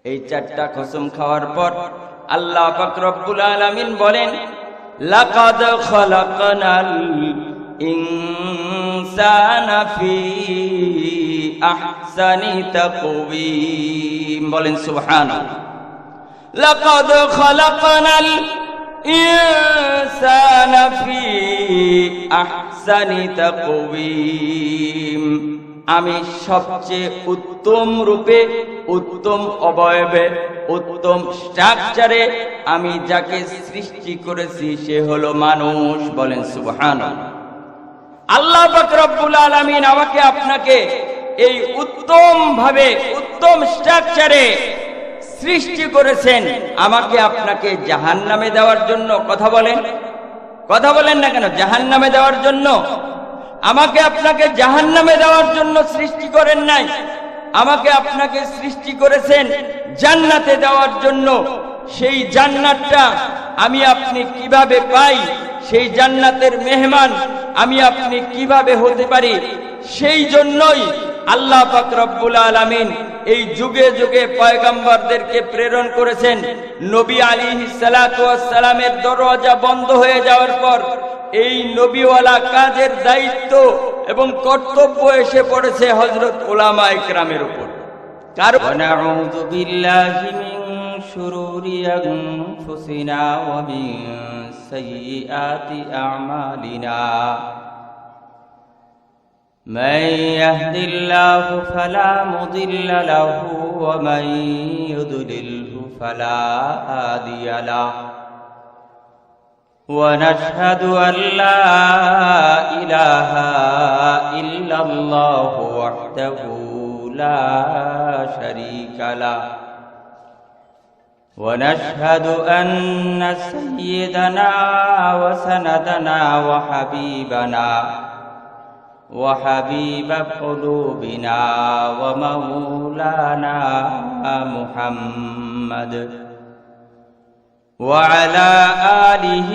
এই চারটা কসম খাওয়ার পর আল্লাহ পাক রব্বুল আলামিন বলেন, লাকাদ খালাকনাল ইনসানা ফি আহসানি তাকওয়িম। বলেন সুবহানাল্লাহ। লাকাদ খালাকনাল ইনসানা ফি আহসানি তাকওয়িম। আমি সবচেয়ে উত্তম রূপে, উত্তম অবয়বে, উত্তম স্ট্রাকচারে আমি যাকে সৃষ্টি করেছি সে হলো মানুষ। বলেন সুবহানাল্লাহ। আল্লাহ পাক রব্বুল আলামিন আমাকে আপনাকে এই উত্তম ভাবে, উত্তম স্ট্রাকচারে সৃষ্টি করেছেন আমাকে আপনাকে জাহান্নামে দেওয়ার জন্য। কথা বলেন না কেন? জাহান্নামে দেওয়ার জন্য? আমাকে আপনাকে জাহান্নামে দেওয়ার জন্য সৃষ্টি করেন নাই, আমাকে আপনাকে সৃষ্টি করেছেন জান্নাতে দেওয়ার জন্য। সেই জান্নাতটা আমি আপনি কিভাবে পাই, সেই জান্নাতের মেহমান আমি আপনি কিভাবে হতে পারি, সেই জন্যই আল্লাহ পাক রব্বুল আলামিন এই যুগে যুগে পয়গম্বরদেরকে প্রেরণ করেছেন। নবী আলাইহিস সালাতু ওয়াস সালামের দরওয়াজা বন্ধ হয়ে যাওয়ার পর এই নবীওয়ালা কাজের দায়িত্ব এবং কর্তব্য এসে পড়েছে হযরত উলামায়ে কেরামের উপর। নাউযু বিল্লাহি মিন শুরুরি আনফুসিনা ওয়া মিন সাইয়্যাতি আমালিনা। من يهد الله فلا مضل له ومن يضلله فلا هادي له ونشهد أن لا إله إلا الله وحده لا شريك له ونشهد أن سيدنا وسندنا وحبيبنا وحبيب قلوبنا ومولانا محمد وعلى آله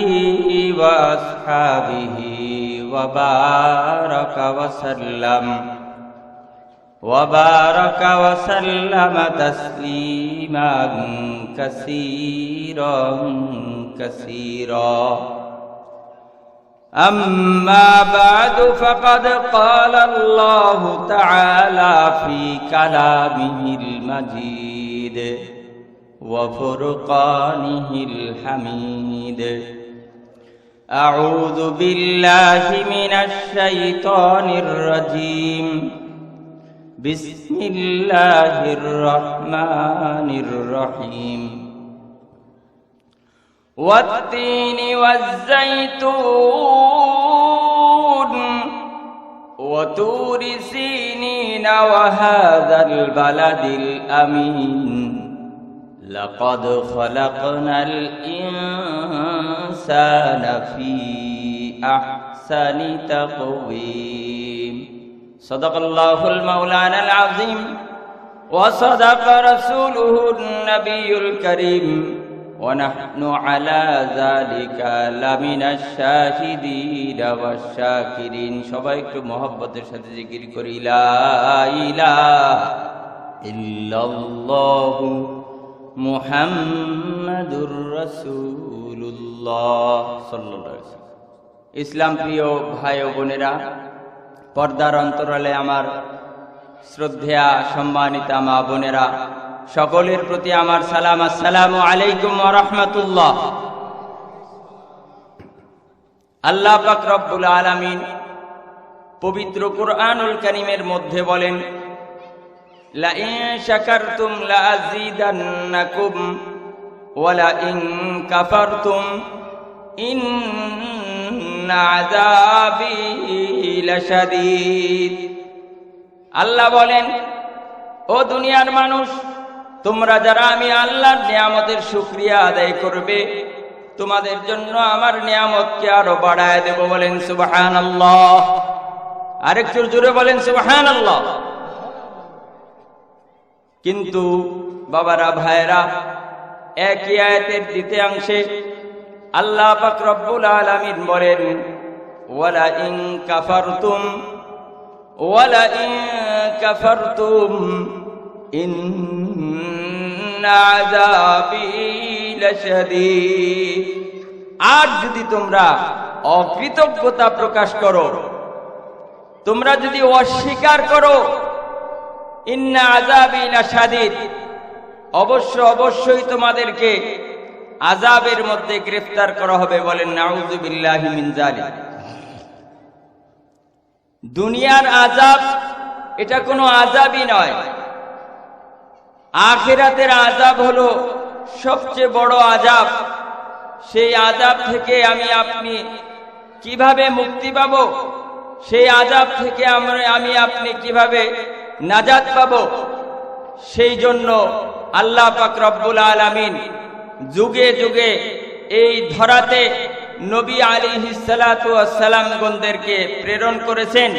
وأصحابه وبارك وسلم تسليما كثيرا كثيرا. أما بعد فقد قال الله تعالى في كلامه المجيد وفرقانه الحميد. أعوذ بالله من الشيطان الرجيم. بسم الله الرحمن الرحيم. والتين والزيتون وطور سينين وهذا البلد الأمين لقد خلقنا الإنسان في أحسن تقويم. صدق الله المولانا العظيم وصدق رسوله النبي الكريم ونحن على ذلك لمن الشاهدين والشاكرين. সবাই একটু মহব্বতের সাথে জিকির করি, লা ইলাহা ইল্লাল্লাহ মুহাম্মাদুর রাসূলুল্লাহ সাল্লাল্লাহু আলাইহি ওয়াসাল্লাম। ইসলাম প্রিয় ভাই ও বোনেরা, পর্দার অন্তরালে আমার শ্রদ্ধেয়া সম্মানিতা মা বোনেরা, সকলের প্রতি আমার সালাম, আসসালামু আলাইকুম ওয়া রাহমাতুল্লাহ। আল্লাহ পাক রব্বুল আলামিন পবিত্র কুরআনুল কারীমের মধ্যে বলেন, লা ইন শাকারতুম লা আযীদান্নাকুম ওয়া লা ইন কাফারতুম ইন্না আযাবি লাশাদীদ। আল্লাহ বলেন, ও দুনিয়ার মানুষ, তোমরা যারা আমি আল্লাহর নিয়ামতের শুকরিয়া আদায় করবে, তোমাদের জন্য আমার নিয়ামতকে আরো বাড়ায় দেব। বলেন সুবহানাল্লাহ। আরেকটু জোরে বলেন সুবহানাল্লাহ। কিন্তু বাবারা, ভাইরা, একই আয়াতের দ্বিতীয়াংশে আল্লাহ পাক রব্বুল আলামিন বলেন, ওয়ালা ইন কাফারতুম ইন্না আযাবি লাশাদীদ। আর যদি তোমরা অকৃতজ্ঞতা প্রকাশ করো, তোমরা যদি অস্বীকার করো, ইন্না আযাবি লাশাদীদ, অবশ্যই তোমাদেরকে আযাবের মধ্যে গ্রেফতার করা হবে। বলেন নাউযু বিল্লাহি মিন যালিক। দুনিয়ার আযাব এটা কোনো আযাবই নয়, আখিরাতের আযাব হলো সবচেয়ে বড় আযাব। সেই আযাব থেকে আপনি কিভাবে মুক্তি পাব, সেই আযাব থেকে আমি আপনি কিভাবে নাজাত পাব, সেই জন্য আল্লাহ পাক রব্বুল আলামিন যুগে যুগে এই ধরাতে নবী আলাইহিস সালাতু ওয়াস সালামগণদেরকে প্রেরণ করেছেন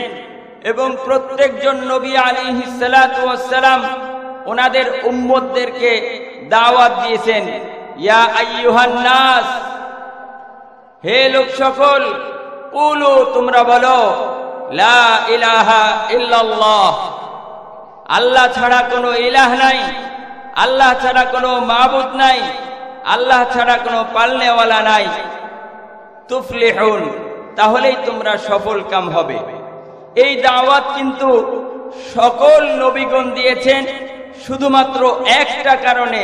এবং প্রত্যেকজন নবী আলাইহিস সালাতু ওয়াস সালাম ওনাদের উম্মতদেরকে দাওয়াত দিয়েছেন, ইয়া আইয়ুহান নাস, হে লোক সকল, কুলু, তোমরা বলো, লা ইলাহা ইল্লাল্লাহ, আল্লাহ ছাড়া কোনো ইলাহ নাই, আল্লাহ ছাড়া কোনো মাবুদ নাই, আল্লাহ ছাড়া কোনো পালনেওয়ালা নাই, তুফলিহুন, তাহলেই তোমরা সফল কাম হবে। এই দাওয়াত কিন্তু সকল নবীগণ দিয়েছেন শুধুমাত্র একটা কারণে,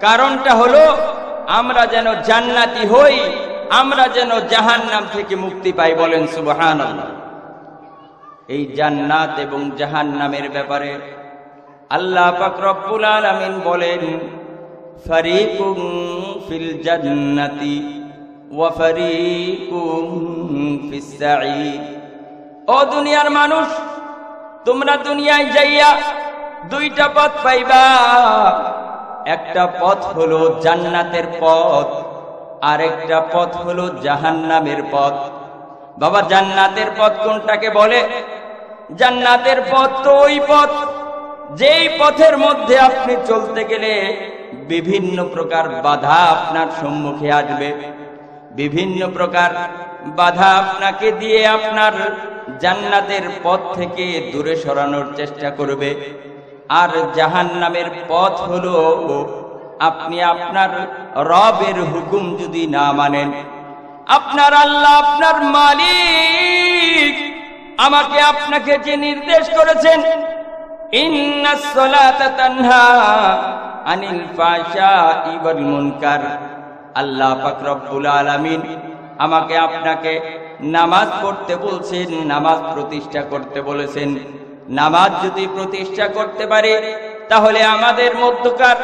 কারণটা হলো আমরা যেন জান্নাতি হই, আমরা যেন জাহান্নাম থেকে মুক্তি পাই। বলেন সুবহানাল্লাহ। এই জান্নাত এবং জাহান্নামের ব্যাপারে আল্লাহ পাক রব্বুল আলামিন বলেন, ফারিকুম ফিল জান্নাতি ওয়া ফারিকুম ফিস সাঈর। ও দুনিয়ার মানুষ, তোমরা দুনিয়ায় যাইয়া দুইটা পথ পাইবা, একটা পথ হলো জান্নাতের পথ, আর একটা পথ হলো জাহান্নামের পথ। বাবা, জান্নাতের পথ কোনটাকে বলে? জান্নাতের পথ তো ওই পথ যেই পথের মধ্যে আপনি চলতে গেলে বিভিন্ন প্রকার বাধা আপনার সম্মুখে আসবে, বিভিন্ন প্রকার বাধা আপনাকে দিয়ে আপনার জান্নাতের পথ থেকে দূরে সরানোর চেষ্টা করবে। আর জাহান্নামের পথ হলো আপনি আপনার রবের হুকুম যদি না মানেন, আপনার আল্লাহ, আপনার মালিক আমাকে আপনাকে যে নির্দেশ করেছেন, ইন্নাস সালাতা তানহা আনিল ফাহশাই ওয়াল মুনকার, আল্লাহ পাক রব্বুল আলামিন আমাকে আপনাকে নামাজ পড়তে বলছেন, নামাজ প্রতিষ্ঠা করতে বলেছেন। নামাজ যদি প্রতিষ্ঠা করতে পারে তাহলে আমাদের মধ্যকার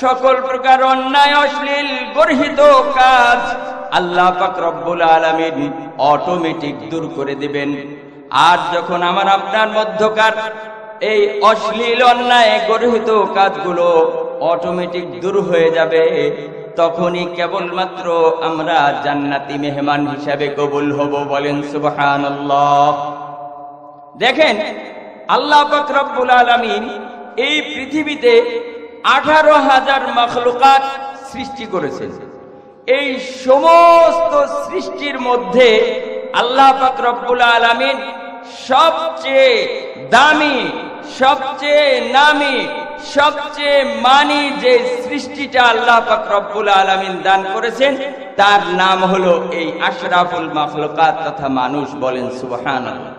সকল প্রকার অন্যায়, অশ্লীল, গর্হিত কাজ আল্লাহ পাক রব্বুল আলামিন অটোমেটিক দূর করে দিবেন। আর যখন আমার আপনার মধ্যকার এই অশ্লীল, অন্যায়, গর্হিত কাজগুলো অটোমেটিক দূর হয়ে যাবে, তখনই কেবলমাত্র আমরা জান্নাতি মেহমান হিসাবে কবুল হব। বলেন সুবহানাল্লাহ। দেখেন, আল্লাহ পাক রব্বুল আলামিন এই পৃথিবীতে 18,000 মাখলুকাত সৃষ্টি করেছেন। এই সমস্ত সৃষ্টির মধ্যে আল্লাহ পাক রব্বুল আলামিন সবচেয়ে দামি, সবচেয়ে নামি, সবচেয়ে মানি যে সৃষ্টিটা আল্লাহ পাক রব্বুল আলামিন দান করেছেন তার নাম হলো এই আশরাফুল মাখলুকাত তথা মানুষ। বলেন সুবহানাল্লাহ।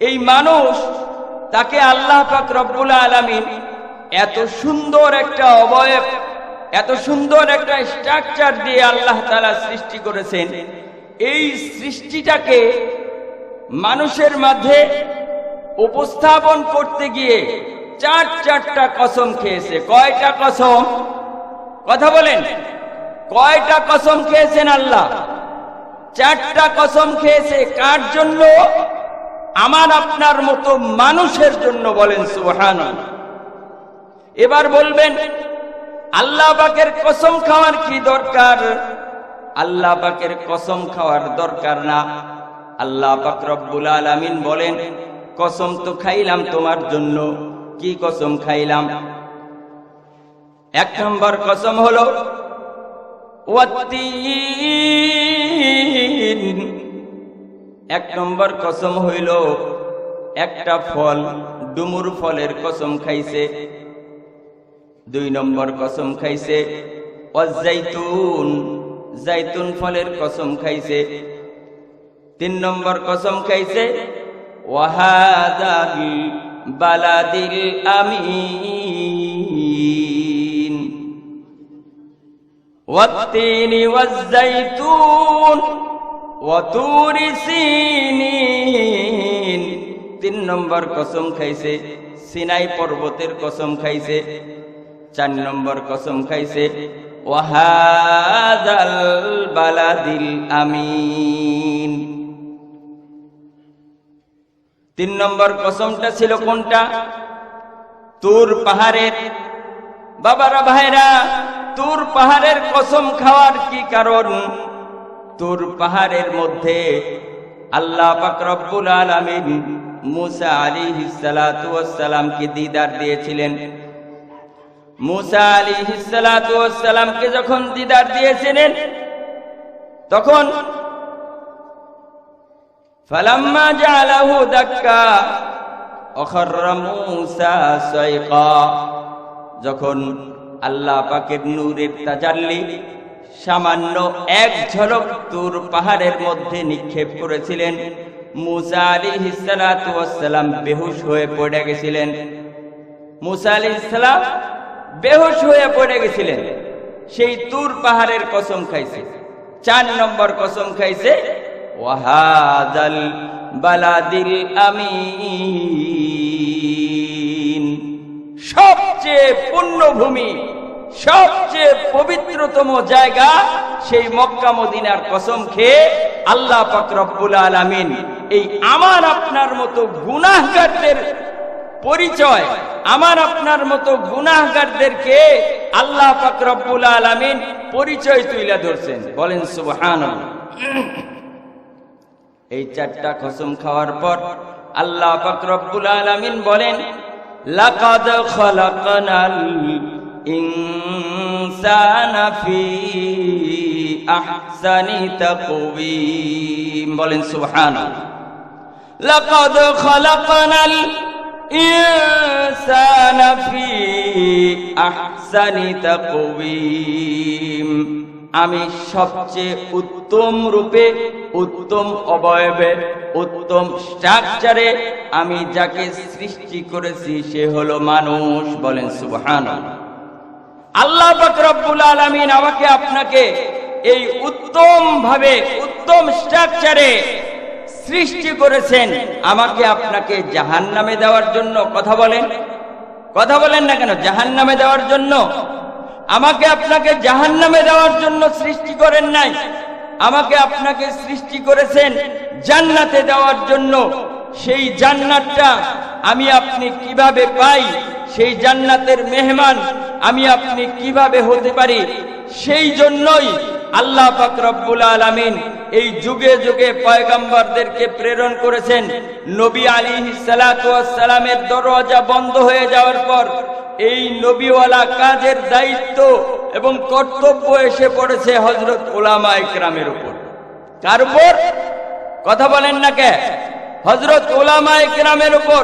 এই মানুষ, তাকে আল্লাহ পাক রব্বুল আলামিন এত সুন্দর একটা অবয়ব, এত সুন্দর একটা স্ট্রাকচার দিয়ে আল্লাহ তাআলা সৃষ্টি করেছেন। এই সৃষ্টিটাকে মানুষের মাঝে উপস্থাপন করতে গিয়ে চারটা কসম খেয়েছে। কয়টা কসম? কথা বলেন, কয়টা কসম খেয়েছেন আল্লাহ? 4টা কসম খেয়েছে। কার জন্য? আমার আপনার মতো মানুষের জন্য। বলেন সুবহানাল্লাহ। এবার বলবেন, আল্লাহ পাকের কসম খাওয়ার কি দরকার? আল্লাহ পাকের কসম খাওয়ার দরকার না। আল্লাহ পাক রব্বুল আলামিন বলেন, কসম তো খাইলাম তোমার জন্য। কি কসম খাইলাম? 1 নম্বর কসম হলো ওয়াত্তিন। 1 নম্বর কসম হইল একটা ফল ডুমুর ফলের কসম খাইছে। 2 নম্বর কসম খাইছে ওয়াজাইতুন, জাইতুন ফলের কসম খাইছে। 3 নম্বর কসম খাইছে ওয়াহাদাল বালাদিল আমিন ওয়াত্তিনি ওয়াজাইতুন ওয়া তুরি সিনিন। 3 নম্বর কসম খাইছে সিনাই পর্বতের কসম খাইছে। 4 নম্বর কসম খাইছে ওয়াহাদাল বালাদিল আমিন। 3 নম্বর কসমটা ছিল কোনটা? তুর পাহাড়ের। বাবারা ভাইরা, তুর পাহাড়ের কসম খাওয়ার কি কারণ? তুর পাহাড়ের মধ্যে আল্লাহ পাক রব্বুল আলামিন মুসা আলাইহিস সালাতু ওয়াস সালামকে দিদার দিয়েছিলেন। মুসা আলাইহিস সালাতু ওয়াস সালামকে যখন দিদার দিয়েছিলেন তখন ফালাম্মা জাআলাহু দাক্কা আখরা মুসা সাইকা, যখন আল্লাহ পাকের নূরের তাজাল্লি সামান্য এক ঝলক তুর পাহাড়ের মধ্যে নিক্ষেপ করেছিলেন, মুসা আলাইহিস সালাতু ওয়াস সালাম বেহুশ হয়ে পড়ে গেছিলেন। মুসা আলাইহিস সালাম বেহুশ হয়ে পড়ে গেছিলেন। সেই তুর পাহাড়ের কসম খাইছে। 4 নম্বর কসম খাইছে ওয়াহাদাল বালাদিল আমিন, সবচেয়ে পুণ্যভূমি, সবচেয়ে পবিত্রতম জায়গা সেই মক্কা মদিনার কসম খেয়ে আল্লাহ পাক রব্বুল আলামিন এই আমার আপনার মতো গুনাহগারদের পরিচয়, আমার আপনার মতো গুনাহগারদেরকে আল্লাহ পাক রব্বুল আলামিন পরিচয় তুলে ধরছেন। বলেন সুবহানাল্লাহ। এই 4টা কসম খাওয়ার পর আল্লাহ পাক রব্বুল আলামিন বলেন লাকাদ খালাকনাল ইনসানা ফি আহসানি তাকওয়িম। বলেন সুবহানাল্লাহ। লাকাদ খালাকনাল ইনসানা ফি আহসানি তাকওয়িম, আমি সবচেয়ে উত্তম রূপে, উত্তম অবয়বে, উত্তম স্ট্রাকচারে আমি যাকে সৃষ্টি করেছি সে হলো মানুষ। বলেন সুবহানাল্লাহ। আল্লাহ পাক রব্বুল আলামিন আমাকে আপনাকে এই উত্তম ভাবে, উত্তম স্ট্রাকচারে সৃষ্টি করেছেন আমাকে আপনাকে জাহান্নামে দেওয়ার জন্য। কথা বলেন, কথা বলেন না কেন? জাহান্নামে দেওয়ার জন্য? আমাকে আপনাকে জাহান্নামে দেওয়ার জন্য সৃষ্টি করেন নাই, আমাকে আপনাকে সৃষ্টি করেছেন জান্নাতে দেওয়ার জন্য। সেই জান্নাতটা আমি আপনি কিভাবে পাই, সেই জান্নাতের মেহমান আমি আপনি কিভাবে হতে পারি, সেই জন্যই আল্লাহ পাক রব্বুল আলামিন এই যুগে যুগে পয়গম্বরদেরকে প্রেরণ করেছেন। নবী আলাইহিস সালাতু ওয়াস সালামের দরওয়াজা বন্ধ হয়ে যাওয়ার পর এই নবীওয়ালা কাজের দায়িত্ব এবং কর্তব্য এসে পড়েছে হযরত উলামায়ে কেরামের উপর। কার উপর? কথা বলেন না কে? হযরত উলামায়ে কেরামের উপর।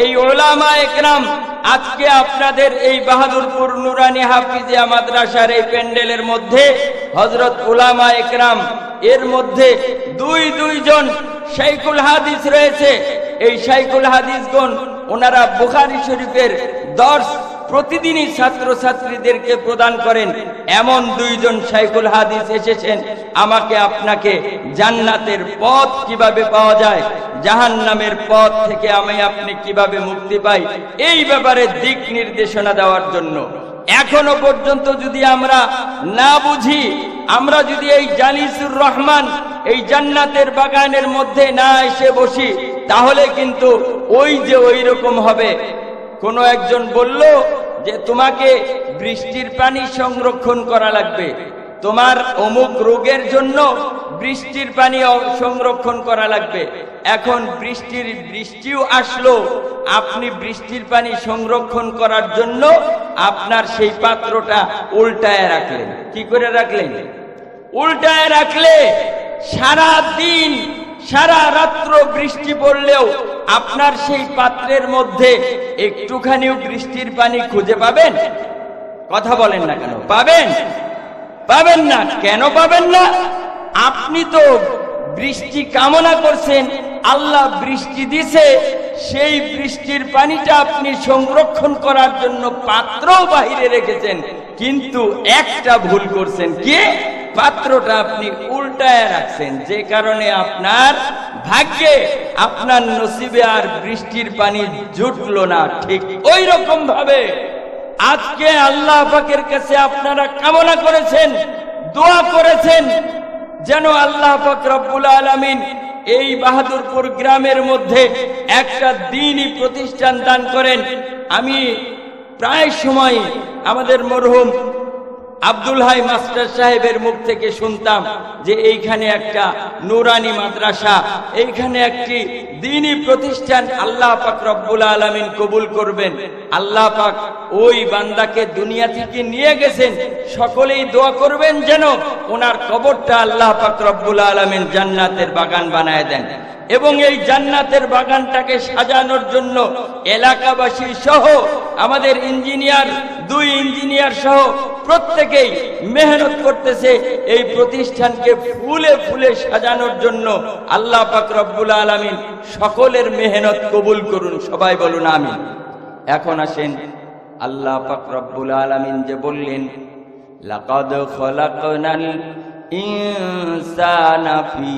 এই উলামায়ে কেরাম আজকে আপনাদের এই বাহাদুরপুর নুরানি হাফিজিয়া মাদ্রাসার এই প্যান্ডেলের মধ্যে হযরত উলামায়ে কেরাম, এর মধ্যে দুইজন শাইখুল হাদিস রয়েছে। এই শাইখুল হাদিসগণ ওনারা বুখারী শরীফের দর্স প্রতিদিনই ছাত্রছাত্রীদেরকে প্রদান করেন। এমন 2জন শাইখুল হাদিস এসেছেন আমাকে আপনাকে জান্নাতের পথ কিভাবে পাওয়া যায়, জাহান্নামের পথ থেকে আমি আপনি কিভাবে মুক্তি পাই, এই ব্যাপারে দিক নির্দেশনা দেওয়ার জন্য। এখনো পর্যন্ত যদি আমরা না বুঝি, আমরা যদি এই জালিসুর রহমান, এই জান্নাতের বাগানের মধ্যে না এসে বসি, তাহলে কিন্তু ওই যে ওই রকম হবে। কোনো একজন বলল যে তোমাকে বৃষ্টির পানি সংরক্ষণ করা লাগবে, তোমার অমুক রোগের জন্য বৃষ্টির পানি সংরক্ষণ করা লাগবে। এখন বৃষ্টিও আসলো, আপনি বৃষ্টির পানি সংরক্ষণ করার জন্য আপনার সেই পাত্রটা উল্টায় রাখলেন। কি করে রাখলেন? উল্টায় রাখলে সারা দিন সারা রাত্র বৃষ্টি পড়লেও আপনার সেই পাত্রের মধ্যে একটুখানিও বৃষ্টির পানি খুঁজে পাবেন? কথা বলেন না কেন? পাবেন? পাবেন না। কেন পাবেন না? আপনি তো বৃষ্টি কামনা করছেন, আল্লাহ বৃষ্টি দিছে, সেই বৃষ্টির পানিটা আপনি সংরক্ষণ করার জন্য পাত্রও বাহিরে রেখেছেন, কিন্তু একটা ভুল করছেন। কি? পাত্রটা আপনি উল্টায় রাখছেন, যে কারণে আপনার ভাগ্যে, আপনার নসিবে আর বৃষ্টির পানি জুটলো না। ঠিক ওই রকম ভাবে আজকে আল্লাহ পাকের কাছে আপনারা কামনা করেছেন, দোয়া করেছেন, যেন আল্লাহ পাক রব্বুল আলামিন এই বাহাদুরপুর গ্রামের মধ্যে একটা দ্বীনি প্রতিষ্ঠান দান করেন। আমি প্রায় সময় আমাদের মরহুম আব্দুল হাই মাস্টার সাহেবের মুখ থেকে শুনতাম যে এইখানে একটা নুরানি মাদ্রাসা, এইখানে একটি দ্বীনি প্রতিষ্ঠান আল্লাহ পাক রব্বুল আলামিন কবুল করবেন। আল্লাহ পাক ওই বান্দাকে দুনিয়া থেকে নিয়ে গেছেন, সকলেই দোয়া করবেন যেন ওনার কবরটা আল্লাহ পাক রব্বুল আলামিন জান্নাতের বাগান বানায় দেন, এবং এই জান্নাতের বাগানটাকে সাজানোর জন্য এলাকাবাসী সহ আমাদের ইঞ্জিনিয়ার, 2 ইঞ্জিনিয়ার সহ প্রত্যেকেই মেহনত করতেছে এই প্রতিষ্ঠানকে ফুলে ফুলে সাজানোর জন্য। আল্লাহ পাক রব্বুল আলামিন সকলের মেহনত কবুল করুন, সবাই বলুন আমিন। এখন আসেন, আল্লাহ পাক রব্বুল আলামিন যে বললেন, লাকাদ খলাকনাল ইনসানা ফি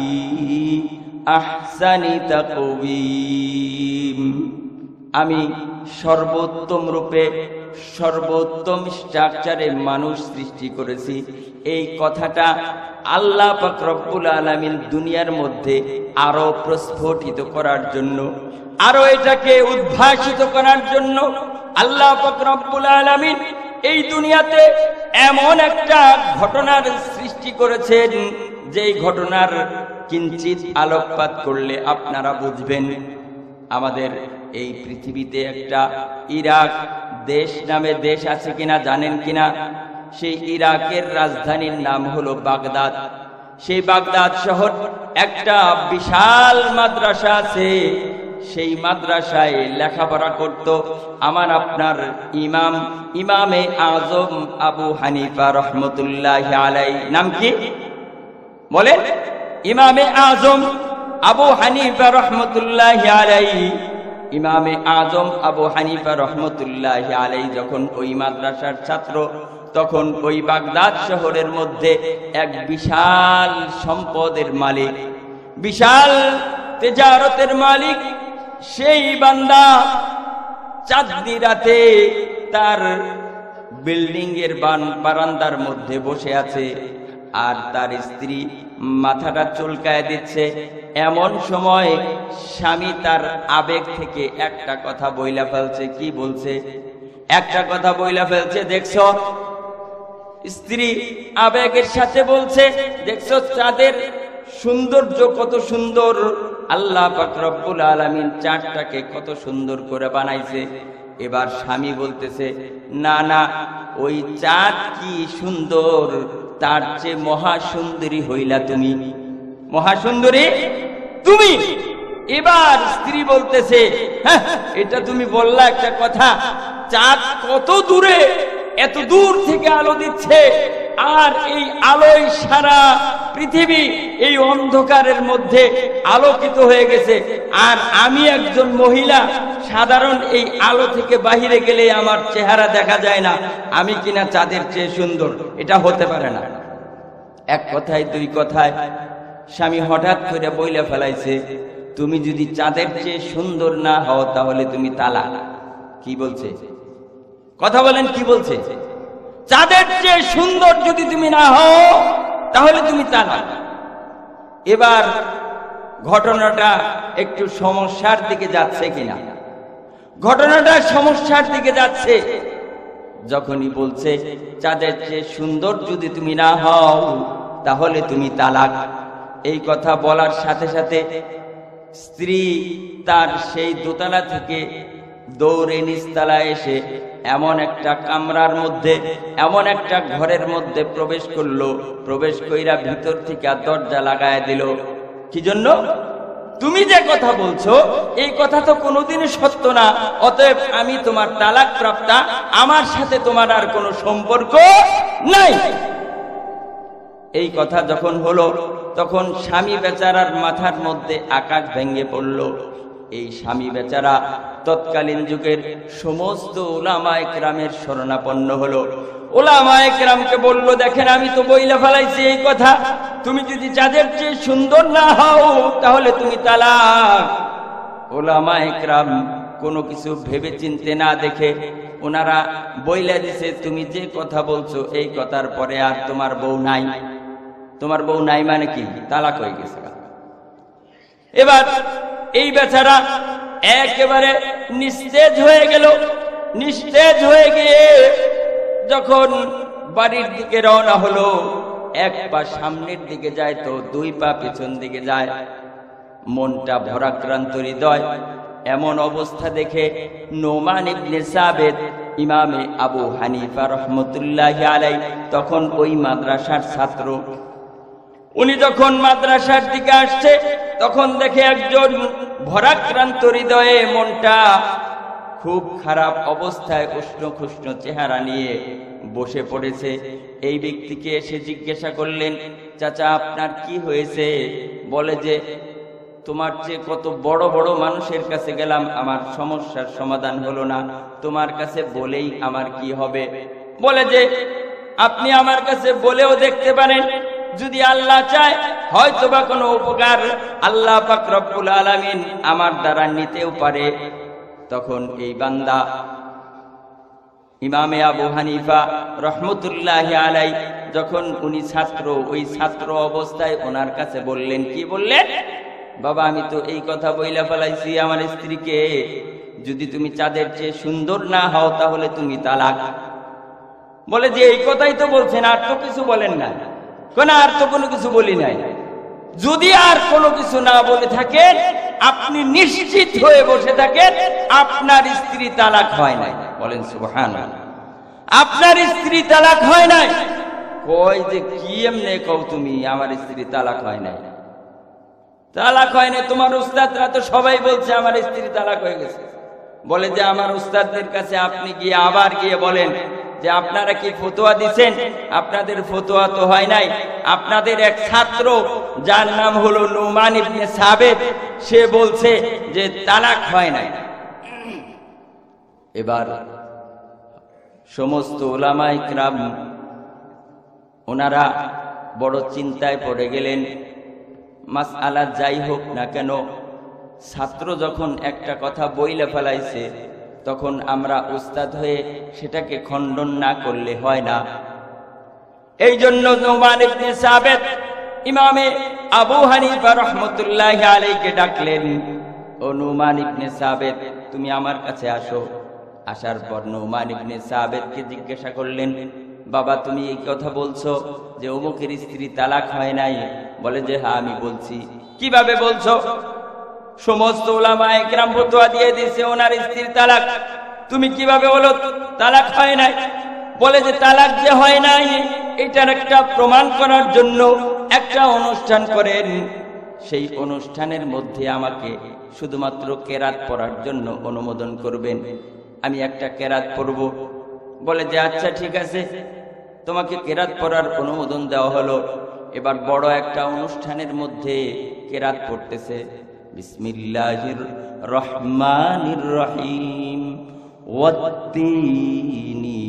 আহসানি তাকওয়িম, আমি সর্বোত্তম রূপে, সর্বোত্তম স্ট্রাকচারে মানুষ সৃষ্টি করেছি। এই কথাটা আল্লাহ পাক রব্বুল আলামিন দুনিয়ার মধ্যে আরো প্রস্ফুটিত করার জন্য, আরো এটাকে উদ্ভাসিত করার জন্য আল্লাহ পাক রব্বুল আলামিন এই দুনিয়াতে এমন একটা ঘটনার সৃষ্টি করেছেন, যেই ঘটনার কিঞ্চিত আলোকপাত করলে আপনারা বুঝবেন। আমাদের এই পৃথিবীতে একটা ইরাক দেশ নামে দেশ আছে কিনা জানেন কিনা? সেই ইরাকের রাজধানীর নাম হলো বাগদাদ। সেই বাগদাদ শহর একটা বিশাল মাদ্রাসা আছে। সেই মাদ্রাসায় লেখাপড়া করত আমার আপনার ইমামে আজম আবু হানিফা রহমতুল্লাহি আলাইহি। নাম কি বলেন? ইমামে আজম আবু হানিফা রহমতুল্লাহি আলাইহি। ইমামে আজম আবু হানিফা রহমতুল্লাহি আলাইহি যখন ওই মাদ্রাসার ছাত্র, তখন ওই বাগদাদ শহরের মধ্যে এক বিশাল সম্পদের মালিক, বিশাল তেজারতের মালিক, সেই বান্দা চাঁদনি রাতে তার বিল্ডিং এর বারান্দার মধ্যে বসে আছে, আর তার স্ত্রী মাথাটা চুলকায় দিচ্ছে। এমন সময় স্বামী তার আবেগ থেকে একটা কথা বইলা ফেলছে। কি বলছে? একটা কথা বইলা ফেলছে। দেখছো, স্ত্রী আবেগের সাথে বলছে, দেখছো চাঁদের সৌন্দর্য কত সুন্দর, আল্লাহ পাক রব্বুল আলামিন চাঁদটাকে কত সুন্দর করে বানাইছে। এবার স্বামী বলতেছে, না না, ওই চাঁদ কি সুন্দর, তার চেয়ে মহাসুন্দরী হইলা তুমি, মহাসুন্দরী তুমি। এবার স্ত্রী বলতেছে, হ্যাঁ, এটা তুমি বললা একটা কথা, চাঁদ কত দূরে, এত দূর থেকে আলো দিচ্ছে, আর এই আলোয় সারা পৃথিবী এই অন্ধকারের মধ্যে আলোকিত হয়ে গেছে, আর আমি একজন মহিলা, সাধারণ এই আলো থেকে বাহিরে গেলে আমার চেহারা দেখা যায় না, আমি কিনা চাঁদের চেয়ে সুন্দর? এটা হতে পারে না। এক কথায় দুই কথায় স্বামী হঠাৎ করে বইলে ফেলাইছে, তুমি যদি চাঁদের চেয়ে সুন্দর না হও তাহলে তুমি তালাক। কি বলছে? কথা বলেন, কি বলছে? চাঁদের চেয়ে সুন্দর যদি তুমি না হও তাহলে তুমি তালাক। এবার ঘটনাটা একটু সমস্যার দিকে যাচ্ছে কিনা? ঘটনাটা সমস্যার দিকে যাচ্ছে। যখনই বলছে চাঁদের চেয়ে সুন্দর যদি তুমি না হও তাহলে তুমি তালাক, এই কথা বলার সাথে সাথে স্ত্রী তার সেই দোতলা থেকে দৌড়ে নিচতলায় এসে এমন একটা কামরার মধ্যে, এমন একটা ঘরের মধ্যে প্রবেশ করলো। প্রবেশ কইরা ভিতর থেকে দরজা লাগায় দিল। কি জন্য? তুমি যে কথা বলছো এই কথা তো কোনোদিনই সত্য না, অতএব আমি তোমার তালাক প্রাপ্তা, আমার সাথে তোমার আর কোনো সম্পর্ক নাই। এই কথা যখন হলো তখন স্বামী বেচারার মাথার মধ্যে আকাশ ভেঙে পড়ল। এই স্বামী বেচারা তৎকালীন যুগের সমস্ত উলামায়ে কেরামের শরণাপন্ন হলো। উলামায়ে কেরামকে বলল, দেখেন আমি তো বইলা ফেলাইছি এই কথা, তুমি যদি চাঁদের চেয়ে সুন্দর না হও তাহলে তুমি তালাক। উলামায়ে কেরাম কোনো কিছু ভেবে চিনতে না দেখে ওনারা বইলা দিছে, তুমি যে কথা বলছো এই কথার পরে আর তোমার বউ নাই। তোমার বউ নাই মানে কি? তালাক হয়ে গেছে। এবার এই বেচারা একেবারে নিস্তেজ হয়ে গেল। নিস্তেজ হয়ে গিয়ে যখন বাড়ির দিকে রওনা হলো, এক পা সামনের দিকে যায় তো দুই পা পেছন দিকে যায়, মনটা ভরাক্রান্ত হৃদয়। এমন অবস্থা দেখে নোমান ইবনে সাবেত ইমামে আবু হানিফা রহমতুল্লাহি আলাইহি তখন ওই মাদ্রাসার ছাত্র, উনি যখন মাদ্রাসার দিকে আসছে তখন দেখে একজন ভরাক্রান্ত হৃদয়ে, মনটা খুব খারাপ অবস্থায়, উষ্ণ খুষ্ণ চেহারা নিয়ে বসে পড়েছে। এই ব্যক্তিকে এসে জিজ্ঞাসা করলেন, চাচা আপনার কি হয়েছে? বলে যে তোমার চেয়ে কত বড় বড় মানুষের কাছে গেলাম, আমার সমস্যার সমাধান হলো না, তোমার কাছে বলেই আমার কি হবে? বলে যে আপনি আমার কাছে বলেও দেখতে পারেন, যদি আল্লাহ চায় হয়তোবা কোনো উপকার আল্লাহ পাক রব্বুল আলামিন আমার দ্বারা নিতেও পারে। তখন এই বান্দা ইমামে আবু হানিফা রহমতুল্লাহি আলাইহি যখন উনি ছাত্র, ওই ছাত্র অবস্থায় ওনার কাছে বললেন, কি বললেন? বাবা আমি তো এই কথা বইলা ফেলাইছি আমার স্ত্রীকে, যদি তুমি চাঁদের চেয়ে সুন্দর না হও তাহলে তুমি তালাক। বলে যে এই কথাই তো বলছেন, আর তো কিছু বলেন না। কোন আর তো কোনো কিছু বলি নাই। যদি আর কোনো কিছু না বলে থাকেন, আপনি নিশ্চিত হয়ে বসে থাকেন আপনার স্ত্রী তালাক হয় নাই। বলেন সুবহানাল্লাহ। আপনার স্ত্রী তালাক হয় নাই। কয় যে কি এমনে কও তুমি আমার স্ত্রী তালাক হয় নাই? তালাক হয় নাই, তোমার উস্তাদরা তো সবাই বলছে আমার স্ত্রী তালাক হয়ে গেছে। বলে যে আমার উস্তাদদের কাছে আপনি গিয়ে আবার গিয়ে বলেন যে আপনারা কি ফতোয়া দিচ্ছেন? আপনাদের ফতোয়া তো হয় নাই। আপনাদের এক ছাত্র যার নাম হলো নোমান ইবনে সাবেত, সে বলছে যে তালাক হয় নাই। এবার সমস্ত উলামায়ে কেরাম ওনারা বড় চিন্তায় পড়ে গেলেন। মাসআলা যাই হোক না কেন, ছাত্র যখন একটা কথা বইলে ফেলাইছে তখন আমরা উস্তাদ হয়ে সেটাকে খণ্ডন না করলে হয় না। এই জন্য নোমান ইবনে সাবেত ইমামে আবু হানিফা রহমতুল্লাহি আলাইহিকে ডাকলেন, ও নোমান ইবনে সাবেত তুমি আমার কাছে আসো। আসার পর নোমান ইবনে সাবেতকে জিজ্ঞাসা করলেন, বাবা তুমি এই কথা বলছো যে অমুকের স্ত্রী তালাক হয় নাই? বলে যে হ্যাঁ আমি বলছি। কিভাবে বলছো? সমস্ত উলামায়ে কেরাম ফতোয়া দিয়ে দিয়েছে ওনার স্ত্রীর তালাক, তুমি কিভাবে বলো তালাক হয় নাই? বলে যে তালাক যে হয় নাই এটার একটা প্রমাণ করার জন্য একটা অনুষ্ঠান করেন, সেই অনুষ্ঠানের মধ্যে আমাকে শুধুমাত্র কেরাত পড়ার জন্য অনুমোদন করবেন, আমি একটা কেরাত পড়ব। বলে যে আচ্ছা ঠিক আছে, তোমাকে কেরাত পড়ার অনুমোদন দেওয়া হলো। এবার বড় একটা অনুষ্ঠানের মধ্যে কেরাত পড়তেছে, বিসমিল্লাহির রহমানির রহিম ওয়াত-তিনি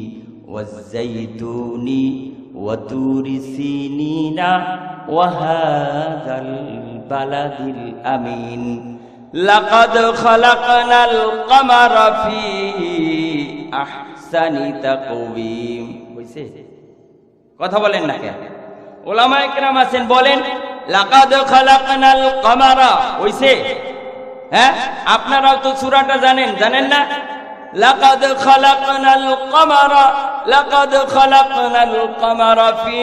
ওয়াজ-যাইতুনি ওয়া তুরি সিনিনা ওয়া হাযাল বালাদিল আমিন লাকাদ খালাকনাল কামারা ফি আহসানি তাকওয়িম। হইছে? কথা বলেন না কেন? উলামায়ে কেরাম আছেন বলেন লাকাদ খালাকনাল কামারা। হইছে? হ্যাঁ, আপনারাও তো সূরাটা জানেন, জানেন না? লাকাদ খালাকনাল কামারা লাকাদ খালাকনাল কামারা ফি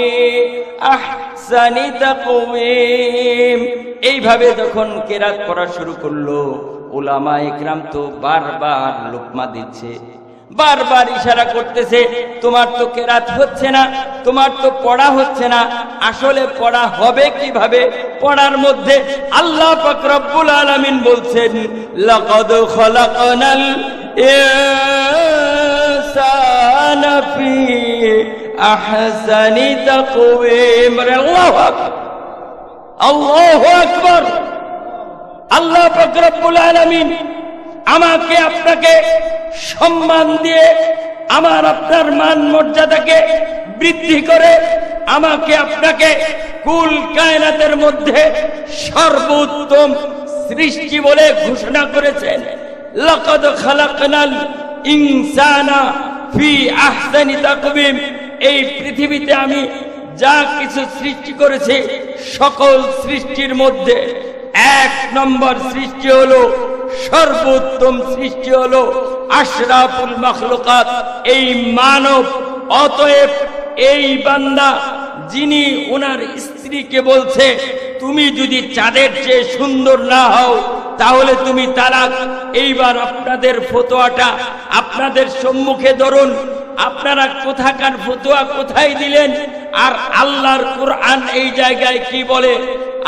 আহসানি তাকওয়িম। এইভাবে যখন কেরাত পড়া শুরু করলো, উলামায়ে কেরাম তো বারবার লুকমা দিচ্ছে, বারবার ইশারা করতেছে, তোমার তো কেরাত হচ্ছে না, তোমার তো পড়া হচ্ছে না। আসলে পড়া হবে কিভাবে? পড়ার মধ্যে আল্লাহ পাক রব্বুল আলামিন বলছেন, লাকাদ খালাকনাল ইনসানা ফি আহসানি তাকওয়িম। আল্লাহু আকবার, আল্লাহু আকবার। আল্লাহ পাক রব্বুল আলামিন আমাকে আপনাকে সম্মান দিয়ে, আমার আপনার মান মর্যাদাকে বৃদ্ধি করে আমাকে আপনাকে কুল কায়নাতের মধ্যে সর্বোত্তম সৃষ্টি বলে ঘোষণা করেছেন। লাকাদ খালাকনাল ইনসানা ফি আহসানি তাকওয়িম। এই পৃথিবীতে আমি যা কিছু সৃষ্টি করেছি, সকল সৃষ্টির মধ্যে এক নম্বর সৃষ্টি হলো, সর্বোত্তম সৃষ্টি হলো আশরাফুল মাখলুকাত, এই মানব। অতএব এই বান্দা যিনি ওনার স্ত্রীকে বলছে, তুমি যদি চাঁদের চেয়ে সুন্দর না হও তাহলে তুমি তালাক। এইবার আপনাদের ফতোয়াটা আপনাদের সম্মুখে ধরুন, আপনারা কোথাকার ফতোয়া কোথায় দিলেন? আর আল্লাহর কোরআন এই জায়গায় কি বলে?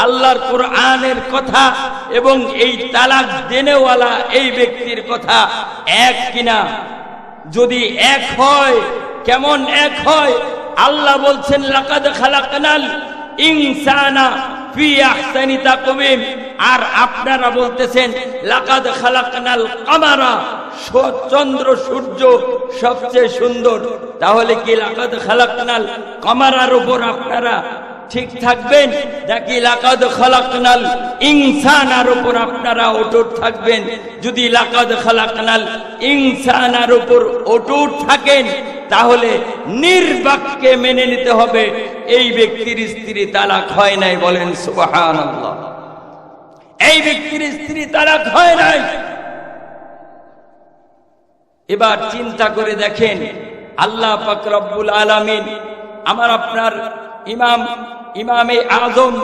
আল্লাহর কোরআনের কথা এবং এই তালাক দেনেওয়ালা এই ব্যক্তির কথা এক কিনা? যদি এক হয়, কেমন এক হয়? আল্লাহ বলছেন, লাকাদ খালাকনাল ইনসানা ফি আহসানি তাকওয়িম, আর আপনারা বলতেছেন লাকাদ খালাকনাল কামারা, চন্দ্র সূর্য সবচেয়ে সুন্দর। তাহলে কি লাকাদ খালাকনাল কামারার উপর আপনারা ঠিক থাকবেন, নাকি লাকাদ খালাকনাল ইনসানার উপর আপনারা অটুট থাকবেন? যদি লাকাদ খালাকনাল ইনসানার উপর অটুট থাকেন তাহলে নির্বাককে মেনে নিতে হবে এই ব্যক্তির স্ত্রী তালাক হয় নাই। বলেন সুবহানাল্লাহ। এই ব্যক্তির স্ত্রী তালাক হয় নাই। এবার চিন্তা করে দেখেন, আল্লাহ পাক রব্বুল আলামিন আমার আপনার ইমামে আজম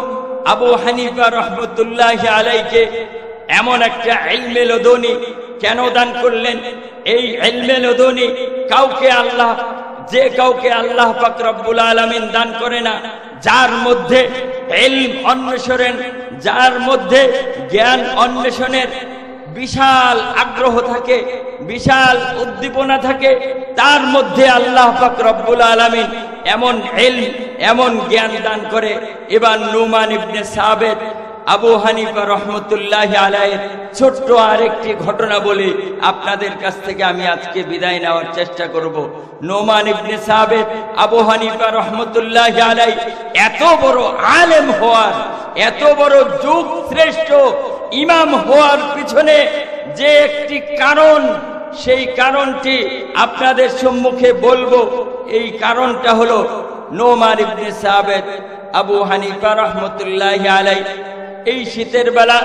আবু হানিফা রহমতুল্লাহি আলাইহিকে এমন একটা ইলমে লদুনি কেন দান করলেন? এই ইলমে লদুনি কাউকে আল্লাহ পাক রব্বুল আলামিন দান করে না। যার মধ্যে ইলম অন্বেষণের, যার মধ্যে জ্ঞান অন্বেষণের বিশাল আগ্রহ থাকে, বিশাল উদ্দীপনা থাকে, তার মধ্যে আল্লাহ পাক রব্বুল আলামিন এমন ইলম, এমন জ্ঞান দান করে। এবার নুমান ইবনে সাবিত আবু হানিফা রহমতুল্লাহি আলাইহির ছোট্ট আরেকটি ঘটনা বলি, আপনাদের কাছ থেকে আমি আজকে বিদায় নেওয়ার চেষ্টা করব। নুমান ইবনে সাবিত আবু হানিফা রহমতুল্লাহি আলাইহি এত বড় আলেম হওয়ার, এত বড় যুগ শ্রেষ্ঠ ইমাম হওয়ার পিছনে যে একটি কারণ, সেই কারণটি আপনাদের সম্মুখে বলবো। এই কারণটা হলো, নুমান ইবনে সাবিত আবু হানিফা রহমতুল্লাহি আলাইহি এই শীতের বেলা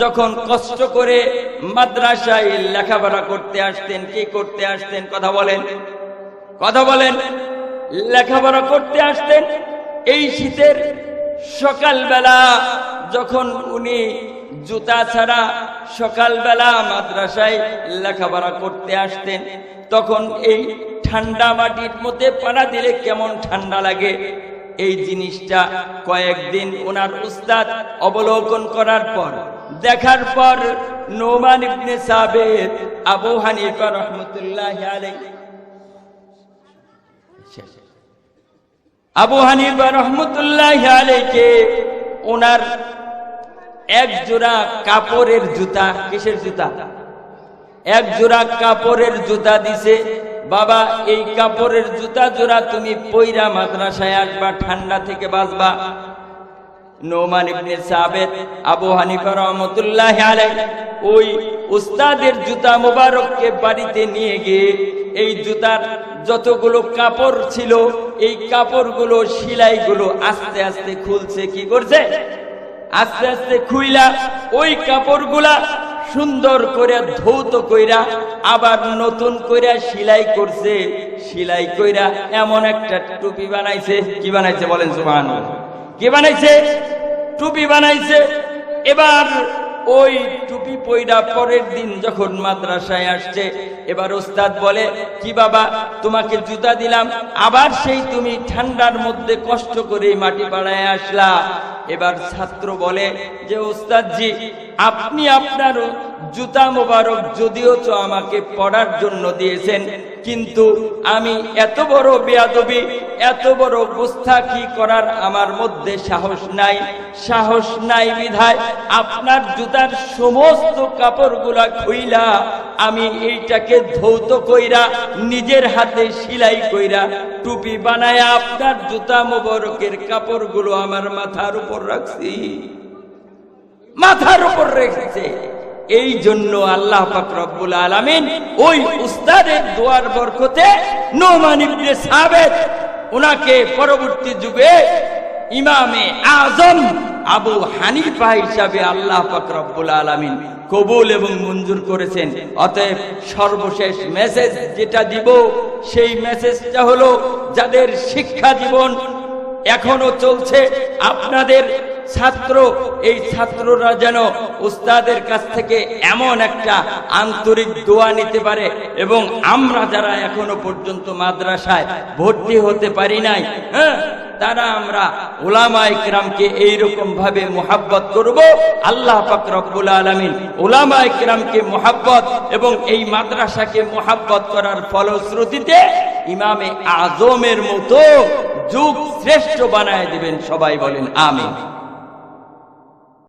যখন কষ্ট করে মাদ্রাসায় লেখাপড়া করতে আসতেন, কি করতে আসতেন? কথা বলেন। লেখাপড়া করতে আসতেন। এই শীতের সকালবেলা যখন উনি জুতা ছাড়া সকালবেলা মাদ্রাসায় লেখাপড়া করতে আসতেন, তখন এই ঠান্ডা মাটির মধ্যে পাড়া দিলে কেমন ঠান্ডা লাগে, এই জিনিসটা কয়েকদিন ওনার উস্তাদ অবলোকন করার পর, দেখার পর নুমান ইবনে সাবিত আবু হানিফা রহমতুল্লাহি আলাইহি আলাইহিকে ওনার এক জোড়া কাপড়ের জুতা, কিসের জুতা? এক জোড়া কাপড়ের জুতা দিছে, বাবা এই কাপড়ের জুতা জোড়া তুমি পয়রা মাদ্রাসায় আসবা, ঠান্ডা থেকে বাঁচবা। নুমান ইবনে সাবিত আবু হানিফা রহমতুল্লাহি আলাইহি ওই উস্তাদের জুতা মোবারককে বাড়িতে নিয়ে গিয়ে এই জুতার যতগুলো কাপড় ছিল, এই কাপড়গুলো সেলাইগুলো আস্তে আস্তে খুলছে। কি করছে? আস্তে আস্তে খুইলা ওই কাপড়গুলা সুন্দর করে ধৌত কইরা আবার নতুন কইরা সেলাই করছে। সেলাই কইরা এমন একটা টুপি বানাইছে। কি বানাইছে? বলেন সুবহানাল্লাহ। কি বানাইছে? টুপি বানাইছে। এবার ওই টুপি পয়রা পরের দিন যখন মাদ্রাসায় আসছে, এবার ওস্তাদ বলে, কি বাবা তোমাকে জুতা দিলাম, আবার সেই তুমি ঠান্ডার মধ্যে কষ্ট করে মাটি পাড়ায় আসলা। এবার ছাত্র বলে যে ওস্তাদজি, আপনি আপনার জুতা মোবারক যদিও তো আমাকে পড়ার জন্য দিয়েছেন, কিন্তু আমি এত বড় বেয়াদবি, এত বড় গুস্তাখি করার আমার মধ্যে সাহস নাই বিধায় আপনার জুতার সমস্ত কাপড়গুলা খুইলা আমি এইটাকে ধৌত কইরা নিজের হাতে সেলাই কইরা টুপি বানায়া আপনার জুতা মোবারকের কাপড়গুলো আমার মাথার উপর রাখছি, মাথার উপর রেখেছে। এই জন্য আল্লাহ পাক রব্বুল আলামিন ওই উস্তাদের দোয়ার বরকতে নোমান ইবনে সাবিত উনাকে পরবর্তী যুগে ইমামে আজম আবু হানিফা হিসাবে আল্লাহ পাক রব্বুল আলামিন কবুল এবং মঞ্জুর করেছেন। অতএব সর্বশেষ মেসেজ যেটা দিব, সেই মেসেজটা হলো, যাদের শিক্ষা জীবন এখনো চলছে, আপনাদের ছাত্র, এই ছাত্ররা যেন উস্তাদের কাছ থেকে এমন একটা আন্তরিক দোয়া নিতে পারে, এবং আমরা যারা এখনো পর্যন্ত মাদ্রাসায় ভর্তি হতে পারি নাই, তারা আমরা উলামায়ে কেরামকে এইরকম ভাবে মুহাব্বত করব। আল্লাহ পাক রব্বুল আলামিন উলামায়ে কেরামকে মুহাব্বত এবং এই মাদ্রাসাকে মুহাব্বত করার ফলশ্রুতিতে ইমামে আজমের মতো যুগ শ্রেষ্ঠ বানায় দিবেন। সবাই বলেন আমিন।